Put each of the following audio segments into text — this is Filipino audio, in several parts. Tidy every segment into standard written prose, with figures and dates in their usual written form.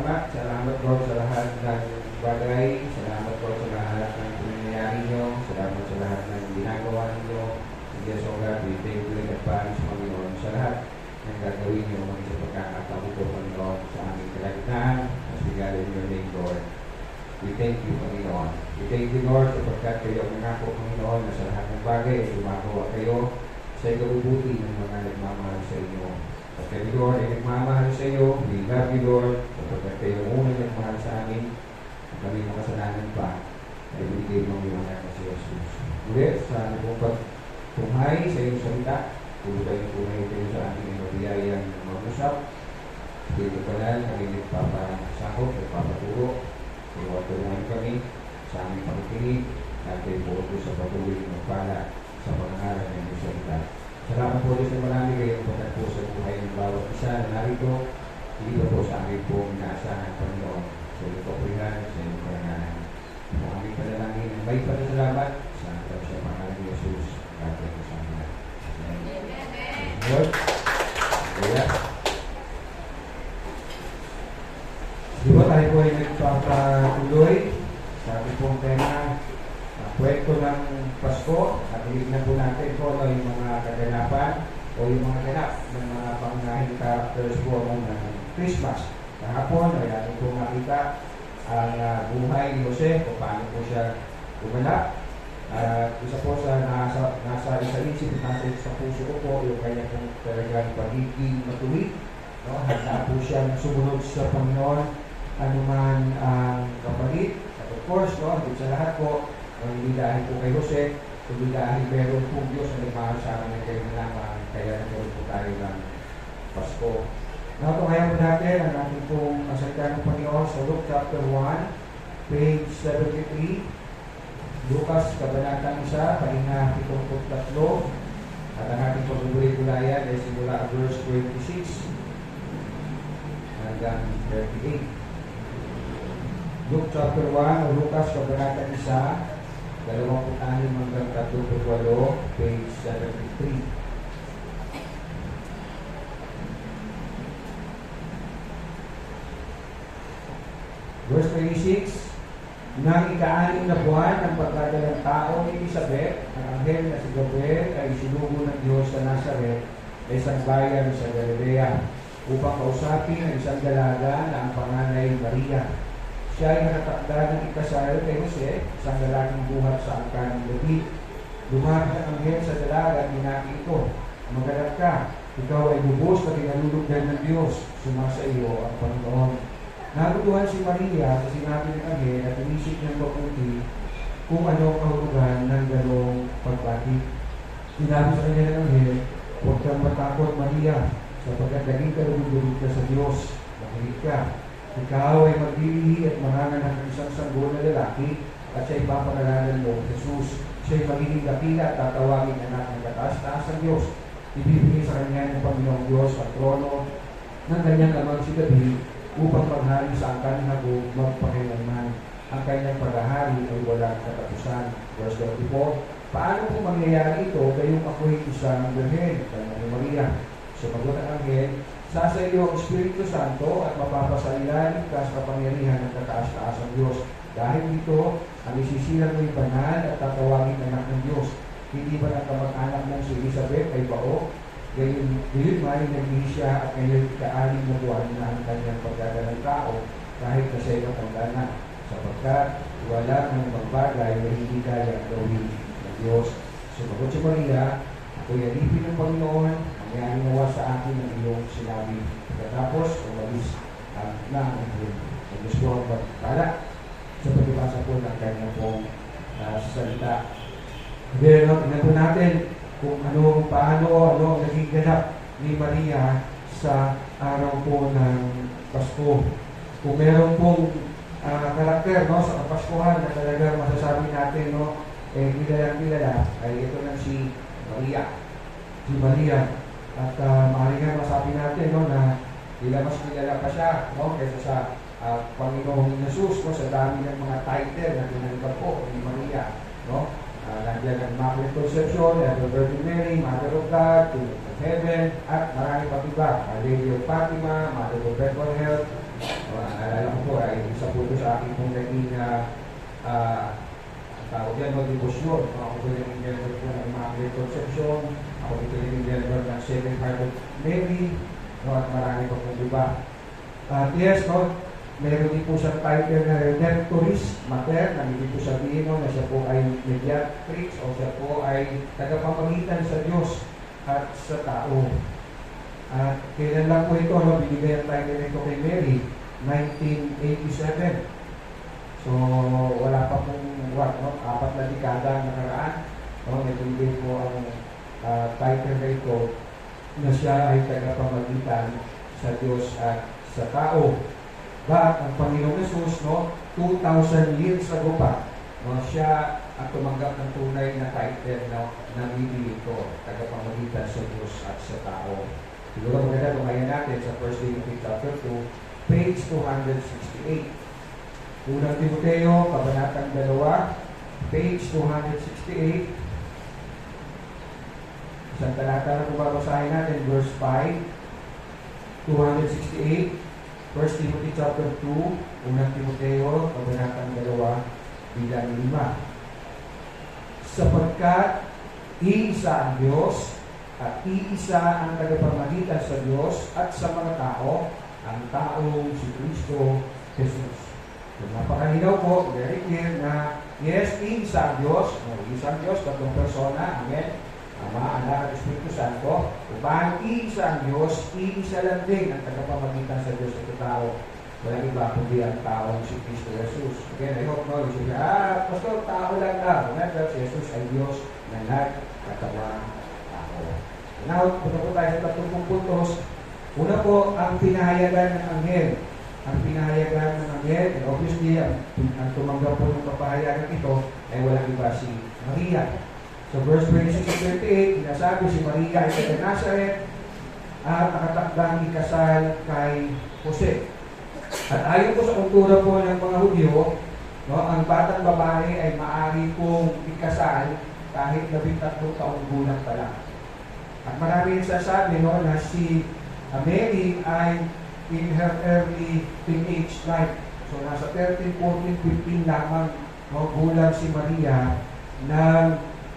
Ama, salamat Lord sa lahat ng bagay. Salamat Lord sa lahat ng pinangyayari nyo. Salamat sa lahat ng ginagawa ninyo. Yes, O God, we thank you in advance, Panginoon, sa lahat ng gagawin nyo mga sa pagkakataon, Panginoon, sa aming kalagitnaan. As we gather in your name, Lord. We thank you, Panginoon. We thank you, Lord, sapagkat kayo ang nangako, Panginoon, na sa lahat ng bagay ay gumagawa kayo sa ikabubuti ng mga nagmamahal sa inyo. At kami, Lord, ay nagmamahal sa iyo. We love you, Lord, sapagkat kayo ang unang nagmahal sa amin. At kami makasalanan pa ay binigay mo yung anak na si Jesus. Muli, sa aming pong pagtunghay sa iyong salita, tulad yung tunay kayo sa ating mabiyayang mag-usap. Dito pa lang, kami nagpapasakot, nagpapaturo. Tulungan kami sa aming pakikinig at kayo po ito sa patuloy ng magpala sa pangangalan ng iyong salita. Salamat po sa marami kayong pagkat po sa buhay ng bawat isa na narito. Hindi po sa amin po inaasahan, Panginoon, sa iyong kapurihan, sa iyong karangalan. Sa aming panalangin ng may panasalamat sa pangalan ni Jesus. Amen. Lord, kaya di ba tayo po ay nagpapatuloy sa ating pong tema kwento ng Pasko at hilignan po natin po yung mga kaganapan o yung mga ganap ng mga pangunahing characters po ng Christmas. Kahapon ay natin po makita ang buhay ni Jose kung paano po siya gumanap. Isa po sa nasa isip, nasa sa puso ko po yung kanya pong talagang pagiging matuwid. No? Handa po siya sumunod sa Panginoon anuman ang kapalit. At of course, no, sa lahat po, hindi dahil po kay Jose, kundi dahil meron po Diyos na nagmahal sa amin ng kayo lamang, kaya nagkaroon po tayo ng Pasko. Natunghayan po natin ang ating pong salita ng Panginoon sa Luke chapter 1, page 73. Lucas, kabanatang 1, pahinga 73. At ang ating pagbubulit-bulayan ay simula verse 26 hanggang 38. Luke chapter 1 o Lucas, kabanatang 1, 26 hanggang 38, page 73. Verse 26, nang ika-6 na buwan ng pagdadalang tao ni Elizabeth, ang anghel na si Gabriel ay sinugo ng Diyos sa Nazaret, isang bayan sa Galilea, upang kausapin ang isang dalaga na ang panganay Maria. Siya ay nakatakda ng ikasal kay Jose, isang lalaking buhat sa angkan ng David. Lumapit ang anghel sa dalaga at hinati ito, "Magalak ka, ikaw ay lubos na pinalulugdan ng Diyos, sumasa iyo ang Panginoon." Nagutuhan si Maria sa sinabi ng anghel at inisip niyang mabuti kung ano ang kahulugan ng ganong pagbati. Sinabi sa kanya ng anghel, "Huwag kang matakot, Maria, sapagkat naging kalugod ka sa Diyos. Makinig ka. Ikaw ay maglilihi at manganganak ng isang sanggol na lalaki at siya'y papangalanan mo, Jesus. Siya'y magiging dakila at tatawagin anak ng kataas-taas ng Diyos. Ibibigay sa kanya ng Panginoong Diyos ang trono ng kanyang amang si David upang maghari sa angkan ng hagod magpakailanman. Ang kanyang paghahari ay walang katapusan." Verse 24, "Paano kung mangyayari ito kayong ako'y isang birhen?" Kanya ni Maria. Sumagot ang anghel, "Sasa iyo ang Espiritu Santo at mapapasalilan ka sa kapangyarihan ng kataas-taas ng Diyos. Dahil dito, ang isisilang mo'y banal at tatawagin anak ng Diyos. Hindi ba ang kamag-anak mong si Elizabeth ay bao? Gayon man naging siya at ngayon ika-6 na buwan na ang kanyang pagdadalang tao kahit na siya ay matanda na, sapagkat wala ng magbagay na hindi kaya gawin ng Diyos." Sumagot si Maria, "Ako'y alipin ng Panginoon, mangyari nawa sa akin ang iyong sinabi." Pagkatapos, umalis ang anghel. Ang Diyos po ang pagpala sa pagbasa po ng kanyang pong salita. Pero tingnan po natin kung paano ang naging ganap ni Maria sa araw po ng Pasko. Kung meron pong karakter, no, sa Kapaskuhan na talagang masasabi natin, no, kilala ay ito na si Maria. Si Maria. At maaaring nga masabi natin, no, na mas kilala pa siya, no, kaysa sa Panginoong Jesus, no, sa dami ng mga title na tinanggap po ni Maria, no. Nandiyan ang Immaculate Conception, the Virgin Mary, Mother of God, Queen of Heaven, at marami pati ba, Lady of Fatima, Mother of Bethlehem, Alala ko po, ay isa po ito sa aking pong naging ang tawag yan, devotion. Ako po yung member po ng Immaculate Conception. Ako po yung member ng Seven Heart of Mary. At marami pa po iba. Yes, meron din po siyang title na Redemptoris Mater, na hindi po sabihin na siya po ay mediatrix o siya po ay tagapamagitan sa Diyos at sa tao. At kailan lang po ito, binigay ang title nito kay Mary, 1987. So, wala pa pong 4 na dekada ang nakaraan. Nagbigay po ang title na ito na siya ay tagapamagitan sa Diyos at sa tao. But ang Panginoong Jesus, 2,000 years ago pa, siya ang tumanggap ng tunay na title na bibili ito, tagapamagitan sa Diyos at sa tao. Siguro maganda tumayan natin sa 1 Timothy chapter 2, page 268. Unang Timoteo, kabanatang 2, page 268. Isang talata na kung babasahin natin, verse 5, 268. 1 Timothy chapter 2, unang Timoteo, kabanatang 2, bilang 5. Sapagkat iisa ang Diyos at iisa ang tagapamagitan sa Diyos at sa mga tao, ang taong si Kristo Jesus. So, napakalinaw po, very clear na yes, iisa ang Diyos, iisa ang Diyos, tatlong persona, amen, Ama, Anak at Espiritu Santo. Upang iisa ang Diyos, iisa lang din ang tagapamagitan sa Diyos at sa tao. Walang iba kundi ang taong si Kristo Jesus. Again, I hope you say, pastor, tao lang na. Remember, si Jesus ay Diyos na nagkatawang tao. Now, punta po tayo sa 30 puntos. Una po, ang pinahayagan ng anghel. Ang pinahayagan ng anghel, and obviously, ang tumanggap po ng papahayagan ito ay walang iba si Maria. So verse 26-28, sinasabi si Maria ay taga Nazareth at nakatakdang ikasal kay Jose. At ayon po sa kultura po ng mga Hudyo, ang batang babae ay maaari pong ikasal kahit 13 taong gulang pa lang. At marami yung sasabi na si Mary ay in her early teenage life. So nasa 13, 14, 15 lamang gulang si Maria na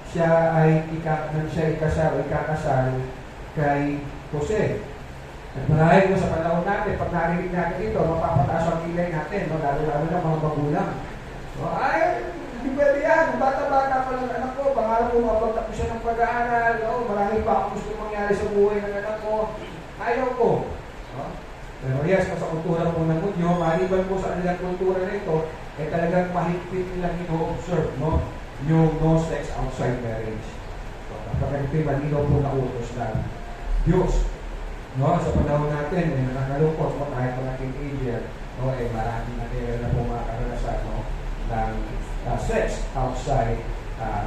siya ay ikakasal kay Jose. At marahil mo sa panahon natin, pag narinig natin ito, mapapataas ang kilay natin, lalo-lalo na mga magulang. Ay, hindi pwede yan. Bata-bata pa lang anak ko, pangarap ko mapagtapos siya ng pag-aaral, marahil pa ako gusto mangyari sa buhay ng anak ko. Ayaw ko. Pero yes, sa kultura po ng Hudyo, maliban po sa kanilang kultura na ito, talagang mahigpit nilang ino-observe, yung no sex outside marriage. So, kapag ito'y malinaw po na utos ng Diyos. Sa panahon natin, nakakalungkot mo kahit mga teenager, maraming na po mga karanasan ng sex outside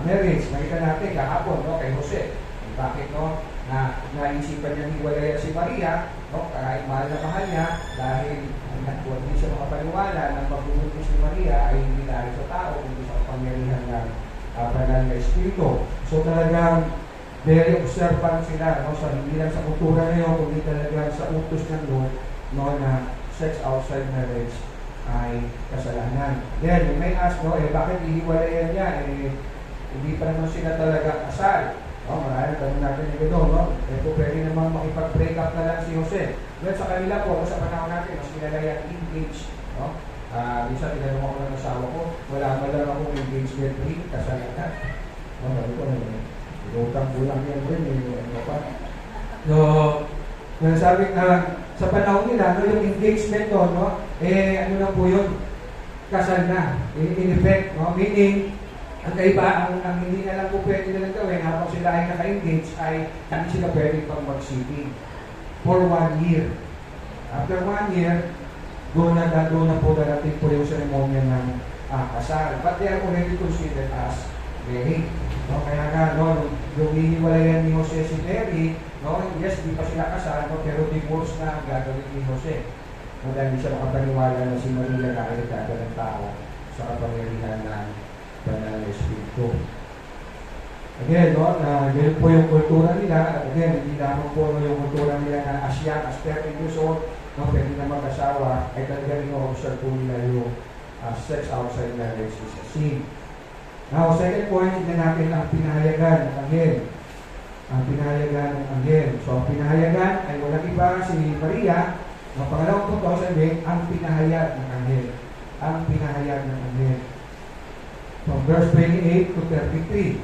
marriage. Nakita natin kahapon kay Jose. Bakit na naisipan niya hiwalayan si Maria, kahit mahal na mahal niya, dahil hindi siya makapaniwala na magbubuntis si Maria ay hindi dahil sa tao, kundi sa kapangyarihan ng banal na Espiritu. So talagang very observant sila sa hindi lang sa kultura na yun, kundi talagang sa utos ng Lord na sex outside marriage ay kasalanan. Then, may ask, bakit ihiwalayan niya? Hindi pa naman sila talaga kasal. Marami tanong natin yung gano'n, Ito pwede naman makipag-break up na lang si Jose. Well, sa kanila po, sa panahon natin, mas kilala yan engaged. Minsan, tinanong ako ng asawa ko, wala man lang akong engagement ring, kasal na. Sabi ko, utang bulang yan rin, So, sabi sa panahon nila, yung engagement ano na po yun, kasal na. In effect, meaning, ang kaiba, ang hindi na lang po pwede nilang gawin habang sila ay naka-engage ay hindi sila pwede pang mag-sitting for 1 year. After 1 year, doon na po darating po yung seremonya ng kasal. But they are already considered as married. Kaya nga, yung hiniwalayan ni Jose si Mary, yes, di pa sila kasal, pero divorce na ang gagawin ni Jose. Dahil hindi siya makapaniwala na si Maria na ay nagkada ng tao sa kapangyarihan ng banal na Espiritu. Again, ganun po yung kultura nila. Again, hindi lamang po yung kultura nila na as young as 30 years old, no, pwede na mag-asawa, ay talagang ino-observe po nila yung sex outside marriage is a sin. Now, second point, tignan natin ang pinahayagan ng anghel. Ang pinahayagan ng anghel. So, ang pinahayagan ay walang iba si Maria. Ang pangalawang punto, sabi, ang pinahayag ng anghel. Ang pinahayag ng anghel. From verse 28 to 33.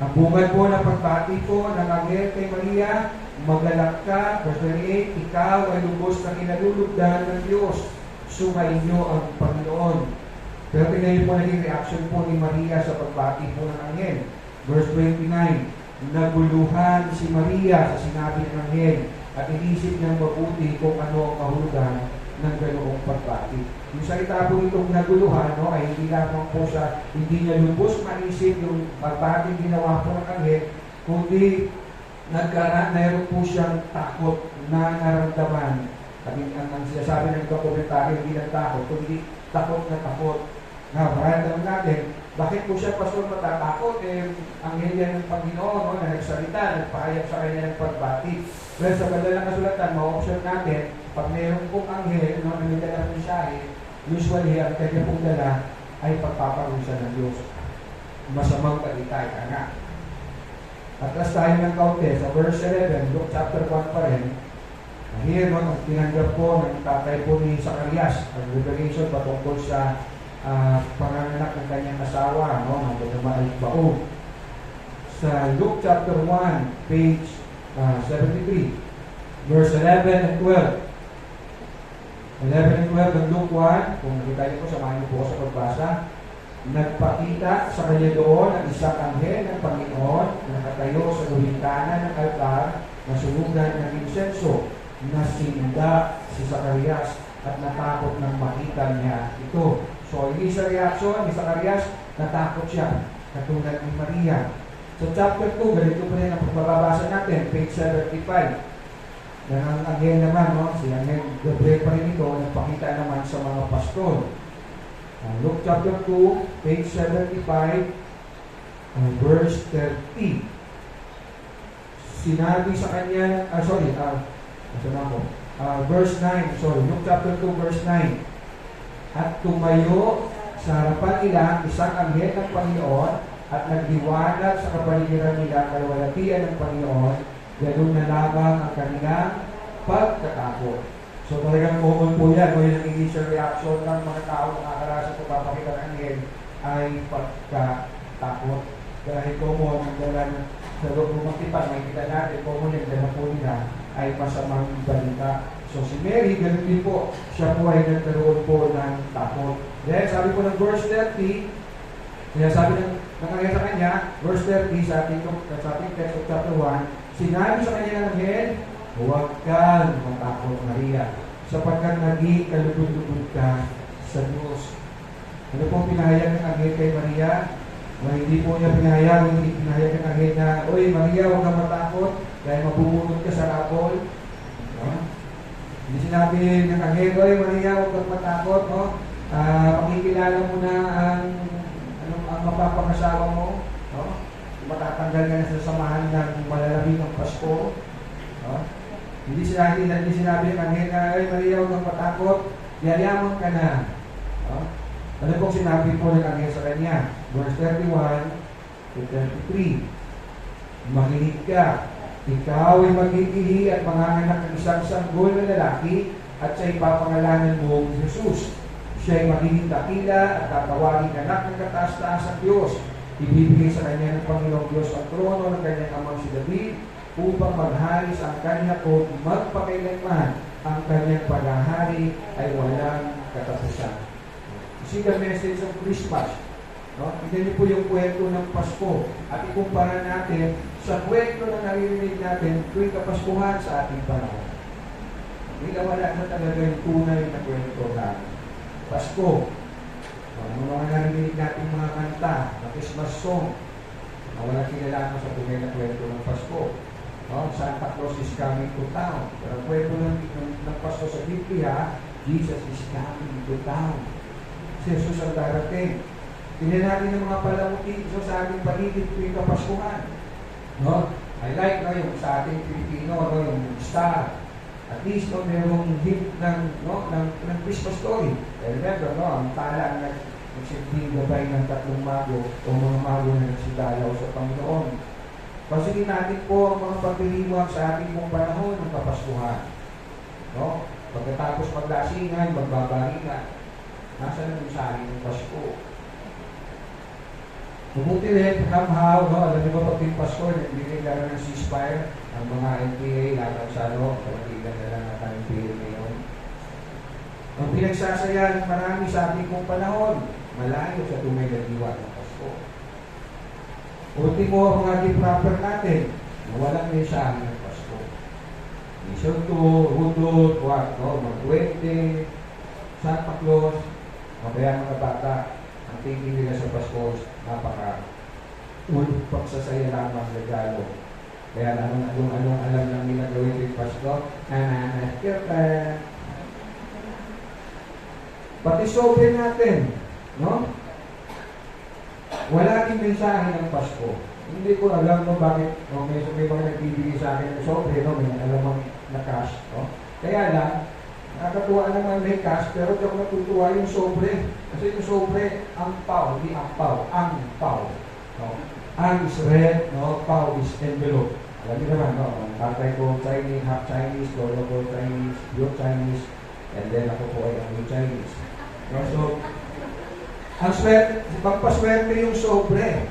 Ang bungad po ng pagbati po ng anghel kay Maria, magalak ka, verse 28, ikaw ay lubos ng inalulugdan ng Diyos. Sumainyo ang Panginoon. Pero tingnan niyo po naging reaction po ni Maria sa pagbati po ng anghel. Verse 29, naguluhan si Maria sa sinabi ng anghel at inisip niyang mabuti kung ano ang kahulugan ng ganoong pagbati. Yung salita po itong naguluhan, no, ay hindi lamang po sa hindi niya lubos maisip yung pagbati ginawa po ng anghel, kundi mayroon po siyang takot na naramdaman. Ang sinasabi ng dokumentaryo, hindi lang takot, kundi takot na takot. Now, maramdaman natin, bakit po siya pastor matatakot? Ang hilya ng Panginoon, no, na nagsalita, nagpahayag sa kanya ng pagbati. Pero sa kadalang kasulatan, ma-observe natin, pag mayroon pong anghel, no, na may dalang mensahe, usually, ang kanya pong dala ay pagpaparusa ng Diyos. Masamang balitay, nga. At last tayo ng kaunti, sa verse 11, Luke chapter 1 pa rin, here, no, ang tinanggap po ng tatay po ni Zacarias, ang revelation patungkol sa panganganak ng kanyang asawa, no, ng Baal-Baal. Sa Luke chapter 1, page 73, verse 11 and 12. 11 and 12 ng Luke 1, kung nakita niyo po, samahan niyo po sa pagbasa. Nagpakita sa kanya doon ang isang anghel ng Panginoon na nakatayo sa bintana ng altar na sulugan ng insenso. Nasinda si Zacarias at natakot nang makita niya ito. So, hindi sa reaksyon ni Zacarias, natakot siya, katulad ni Maria. Sa chapter 2, ganito pa rin ang pagbabasa natin, page 75. Ang anghel naman, no? Si anghel Gabriel pa rin ito, nagpakita naman sa mga pastor. Luke chapter 2, page 75, verse 30. Sinabi sa kanya, verse 9, Luke chapter 2, verse 9. At tumayo sa harapan nila isang anghel ng Panginoon at nagdiwanag sa kapaligiran nila kalwalatian ng Panginoon, ganun na lamang ang kanilang pagkatakot. So talagang common po yan, o yung initial reaction ng mga tao na nakakarasan sa papakita ng anghel ay pagkatakot. Dahil common ang dalan sa loob ng magtipan, makikita natin, common yung dalan po nila ay masamang balita. So si Mary, ganun din po, siya po ay nagkaroon po ng takot. Then sabi po ng verse 30, kaya sabi ng anghel sa kanya, verse 30 sa ating text of chapter 1, sinabi sa kanya ng anghel, huwag kang matakot, Maria, sapagkat naging kalubog-lubog ka sa Diyos. Ano pong pinahayag ng anghel kay Maria? Hindi po niya pinahayag ng anghel na, uy, Maria, huwag kang matakot, dahil mabubunod ka sa rabol. No? Hindi sinabi ng anghel, oy Maria, huwag kang matakot, no? Pakikilala mo na ang mapapangasawa mo, no? Matatanggal ka na sa samahan ng malalabing ng Pasko, no? Hindi sinabi ng anghel na, oy Maria, huwag kang matakot, yayaman ka na, no? Ano pong sinabi po ng anghel sa kanya? Verse 31 to 33, makinig ka. Ikaw ay mag-iihi at manganganak ng isang sanggol na lalaki at siya ipapangalanan mo Jesus. Siya ay magiging dakila at tatawagin anak ng kataas-taas ng Diyos. Ibibigay sa kanya ng Panginoong Diyos ang trono ng kanyang amang si David upang maghari sa kanya o magpakailanman. Ang kanyang paghahari ay walang katapusan. See the message of Christmas. No? Tignan niyo po yung kwento ng Pasko at ikumpara natin sa kwento na naririnig natin tuwing Kapaskuhan sa ating panahon. Hindi wala na talaga yung tunay na kwento na Pasko. Ang mga naririnig natin mga kanta, na Christmas song, na walang kinalaman sa tunay na kwento ng Pasko. No? Santa Claus is coming to town. Pero ang kwento ng Pasko sa Biblia, Jesus is coming to town. Si Jesus ang darating. Tingnan natin ng mga palamuti sa ating paligid tuwing Kapaskuhan. No? I like yung sa ating Pilipino, yung star. At least, no, mayroong hint ng Christmas story. Remember, no, ang tala na nagsilbing gabay ng tatlong mago o mga mago na nagsidalaw sa Panginoon. Pasigin natin po ang mga pagdiriwang sa ating pong panahon ng Kapaskuhan. No? Pagkatapos maglasingan, magbabaringan, nasa na mensahe ng Pasko? Mabuti rin, somehow, no, alam niyo ba pag yung Pasko, nagbigay lang ng ceasefire, ang mga NPA, lahat sa kapatigan na lang ang tayong NPA ngayon. Ang pinagsasaya ng marami sa ating pong panahon, malayo sa tunay na diwa ng Pasko. Ultimo ang mga proper natin, na walang mensahe ng Pasko. Misonto, Rudot, Magwente, Santa Claus, o kaya mga bata, ang thinking nila sa Pasko, pagsasaya lamang regalo. Kaya anong alam lang nila gawin with Pasko, nananaskirtan. Pati sobre natin, no? Wala din mensahe ng Pasko. Hindi ko alam no, bakit may mga nagbibigay sa akin ng sobre, no? May alamang na cash. No? Kaya lang, nakakatuwa naman may cash, pero di ako natutuwa yung sobre. Kasi yung sobre, ang pao, hindi ang pao, ang pao. No? Ang is red, no? Pao is envelope. Alam niyo naman, no? Ang tatay ko Chinese, half Chinese, lolo ko Chinese, pure Chinese, and then ako po ay ang Chinese. No? So, ang swerte, pagpaswerte yung sobre.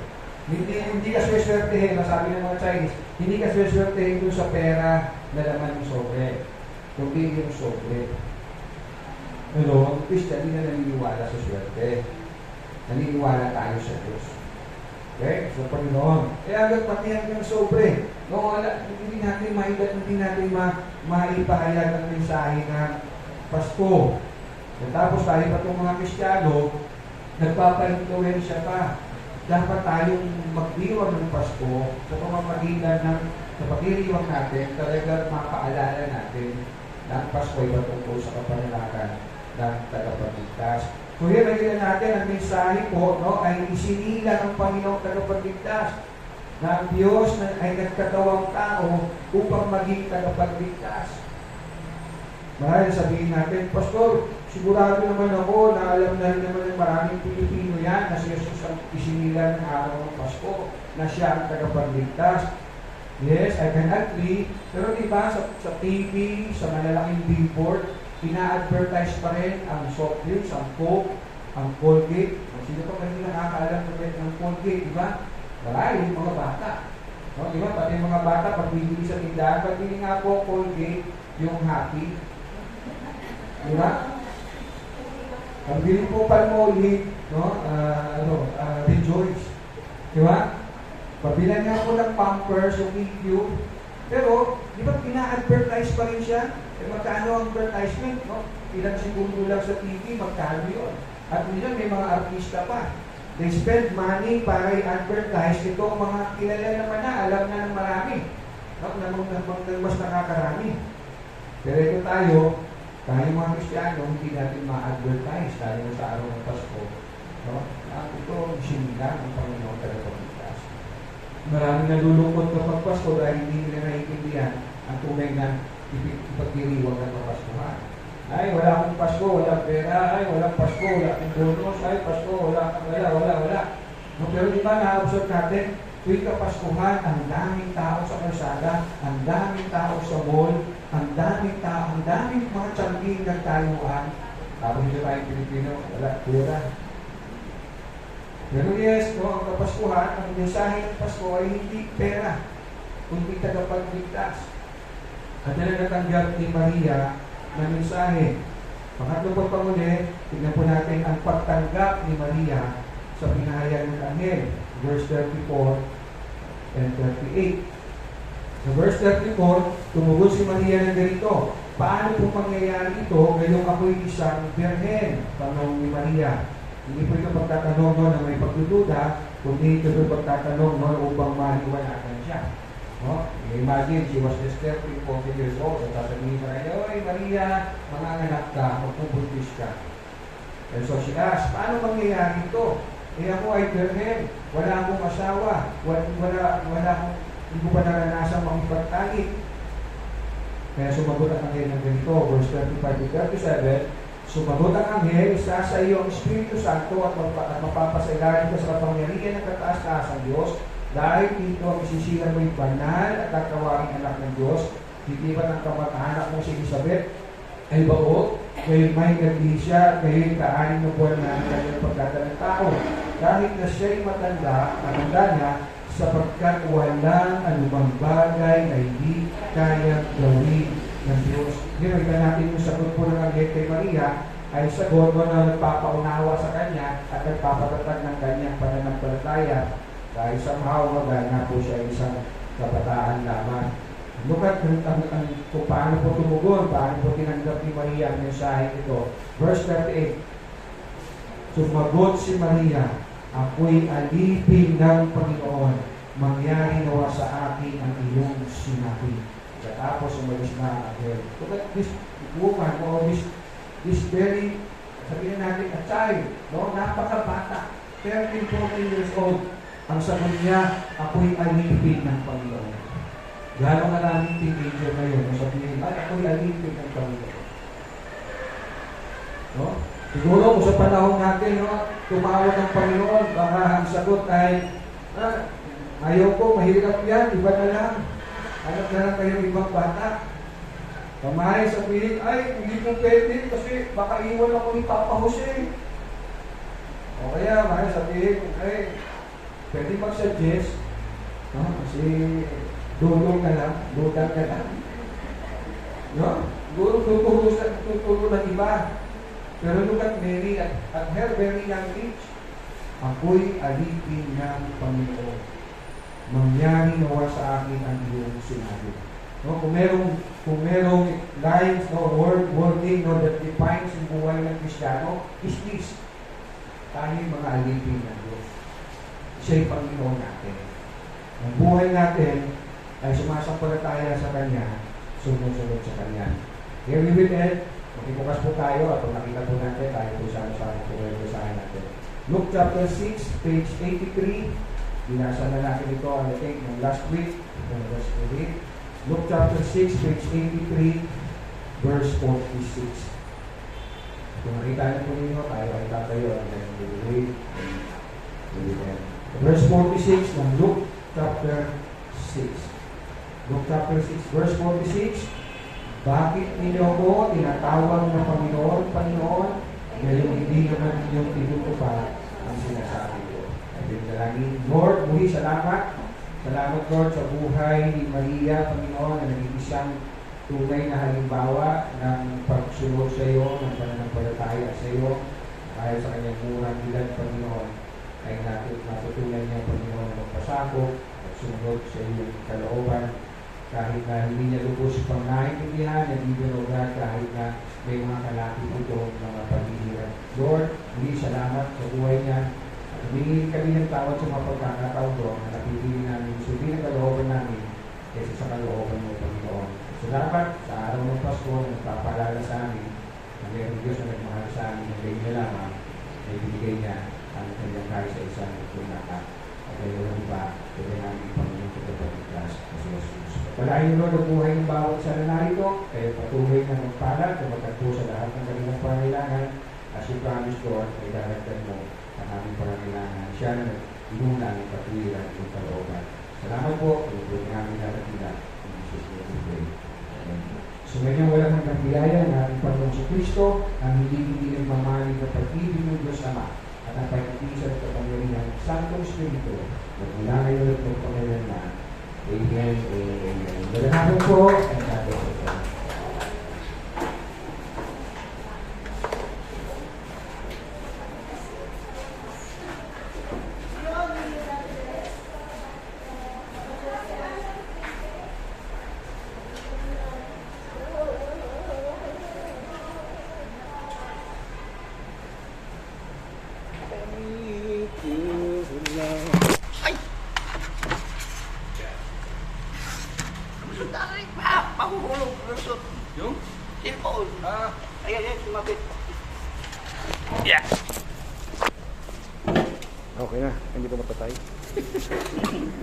Hindi ka swerte, nasabi ng mga Chinese, hindi ka swerte yung sa pera na laman yung sobre. Kundi yung sobre. Pero ang Christian, hindi na naniniwala sa swerte. Naniniwala tayo sa Diyos. Okay? So, Panginoon. Kaya agad pati yung sobre. No, hindi natin maipahayag ang mensahe ng Pasko. At tapos tayo pa itong mga Kristiyano, nagpapa-influensya pa. Dapat tayong magdiwang ng Pasko sa pamamagitan ng sa pagdiriwang natin, talagang mapaalala natin na ang Pasko ay patungkol sa kapanalakan ng tagapagligtas. So here, nakita natin ang mensahe po, no, ay isinila ng Panginoong tagapagligtas na ang Diyos ay nagkatawang tao upang maging tagapagligtas. Marahil sabihin natin, Pastor, sigurado naman ako na alam na rin naman ng maraming Pilipino yan na si Jesus ang isinila ng araw ng Pasko, na siya ang tagapagligtas. Yes, I can agree. Pero diba sa TV, sa malalaking billboard, ina-advertise pa rin ang soft drinks, ang Coke, ang Colgate. Sino pa kasi nakakaalam ng Colgate, diba? Marahil yung mga bata. No, diba? Pati yung mga bata, pag bibili sa tindahan, pag bili nga po Colgate, yung Happy. Diba? Pag bili po Palmolive, no? Rejoice. Diba? Pabilan nga po ng Pampers, yung EQ. Pero, di ba pina-advertise pa rin siya? Eh, magkano ang advertisement, no? Ilang segundo lang sa TV, magkano yun? At minsan may mga artista pa. They spend money para i-advertise itong mga kilala naman na, alam na ng marami. No? Nang mas nakakarami. Pero ito tayo mga Kristiyano, hindi natin ma-advertise tayo sa araw ng Pasko. No? Ito, sinilang ang Panginoon tagapagligtas. Maraming nalulungkot kapag Pasko dahil hindi nila naiintindihan ang tunay na ipagdiriwang ng Kapaskuhan. Ay, wala akong Pasko, walang pera. Ay, walang Pasko, wala akong bonus. Ay, Pasko, wala. No, pero di ba na-observe natin, tuwing Kapaskuhan, ang daming tao sa kalsada, ang daming tao sa mall, ang daming tao, ang daming mga tiyangking nagtayuan. Tapos hindi tayong Pilipino, wala pera. Pero yes, no, ang Kapaskuhan, ang mensahe ng Pasko ay hindi pera, kundi tagapagligtas. At yan ang natanggap ni Maria na mensahe. Pangatlong pagpamuli, tignan po natin ang pagtanggap ni Maria sa pinahayag ng anghel. Verse 34 and 38. Sa verse 34, tumugon si Maria ng ganito, paano po mangyayari ito ngayong ako'y isang birhen? Tanong ni Maria. Hindi po ito pagtatanong no, na may pagdududa, kundi ito po pagtatanong no, upang maliwanagan siya. No? Imagine, she was just 40 years old. At sasabihin sa kanya, oy Maria, manganganak ka, magpupultis ka. And so she asked, paano mangyayari ito? Eh ako ay birhen, wala akong asawa, wala akong, hindi ko pa naranasang makipagtalik. Kaya sumagot ang anghel ng ganito, verse 25 to 37, sumagot ang anghel, isa sa iyo ang Espiritu Santo at mapapasailalim ka sa kapangyarihan ng kataas-taas ng Diyos, dahil dito ang isisilang mo'y banal at tatawaging anak ng Diyos, hindi ba ng kamag-anak mo si Elizabeth ay baog, kayo'y may gandi siya, kayo'y kaanin ng buwan na ang kanyang pagkatalang tao. Kahit na siya'y matanda niya, sapagkat walang anumang bagay na hindi kayang gawin ng Diyos. Ginagda natin yung sagot po ng anghel kay Maria, ay sagot mo na nagpapaunawa sa kanya at nagpapatatag ng kanyang pananampalataya. Dahil somehow magana po siya isang kabataan lamang. Look at kung paano po tumugon, paano po tinanggap ni Maria ang mensahe ito. Verse 38, sumagot si Maria, ako'y alipin ng Panginoon, mangyari nawa sa akin ang iyong sinabi. Tapos umalis na ang anghel. Look at this woman, or this very, sabihin natin, a child, no? Napakabata, 13, 14 years old. Ang sagot niya, ako'y alipin ng Panginoon. Gano'ng maraming teenager ngayon, sabihin, ay, ako'y alipin ng Panginoon. No? Siguro, kung sa panahon natin, no, tumawag ng Panginoon, baka ang sagot ay, ayaw ko, mahirap yan, iba na lang. Hanap na lang kayong ibang bata. Pamahay sabihin, ay, hindi ko pwede kasi baka iwan ako ni Papa Jose. O kaya, mahay sabihin, ay, pwede mag-suggest, no? Kasi dulong na lang, lutang na lang. No? Tuturo ng iba. Pero look at Mary at her very young age, ako'y alipin ng Panginoon. Mangyari nawa sa akin ang iyong sinabi. No? Kung merong lines, no, wording, no, that defines yung buhay ng Kristiyano, is this. Tayo'y mga alipin ng Diyos. Siya'y Panginoon natin. Ang buhay natin ay sumasampalataya sa Kanya, sumunod sa Kanya. Here we will end. Makibukas po tayo at kung nakita po natin, tayo po sa po kayo sa natin. Luke chapter 6, page 83. Binasa na natin ito, I think, ng last week. Luke chapter 6, page 83, verse 46. Kung nakita niyo po ninyo, tayo ay tatayo and then we will read. Verse 46 ng Luke chapter 6. Luke chapter 6, verse 46. Bakit ninyo ko tinatawag na Panginoon, Panginoon, ngayon hindi naman inyong tinutupad ang sinasabi ko. At yung dalangin, Lord, muli salamat. Salamat, Lord, sa buhay ni Maria, Panginoon, na naging isang tunay na halimbawa ng pagsunod sa iyo, ng pananampalataya sa iyo, dahil sa kanyang murang bilang, Panginoon, ay natutunan niya, Panginoon, na magpasakop at sumunod sa iyong kalooban. Kahit na hindi niya lubos pang naiintindihan, nagbibinugan kahit na may mga kalapit ito, mga paghihirap. Lord, hindi salamat sa buhay niya. At humingi kami ng tawad sa mga pagkakataon doon na napipili namin, sundin ang kalooban namin kaysa sa kalooban mo, Panginoon. Salamat sa araw ng Pasko na nagpapaalala sa amin na mayroong Diyos na nagmahal sa amin na kayo niya lamang na ibigay niya ang kanyang kahit sa isang tunakan. At kayo lang iba, kaya namin Panginoon sa pagkaklas sa Jesus. Palahin mo ang buhay ng bawat isa na narito, kayo patuloy na magpalad, kumagtagpo sa lahat ng kanilang pangailangan, as you promise, Lord, ay daragdag mo ang aming pangailangan. Siya na nag-inuna ng patuwiran ng kalooban. Salamat po, tulog namin narating in Jesus' name we pray. Amen. So ngayon walang hanggang biyaya ng ating Panginoon sa Kristo, ang hindi nagmamalig na pag-ibig ng Diyos Ama, at ang pag-ibig at kapangyarihan ng Santong Espiritu, at mula ngayon at magpangailan na. Amen. Amen. Magandang hapon po, and God bless you. Mahuhulog. Yung? Cellphone. Ayan, sumabit. Yeah. Okay na, hindi pa mapatay.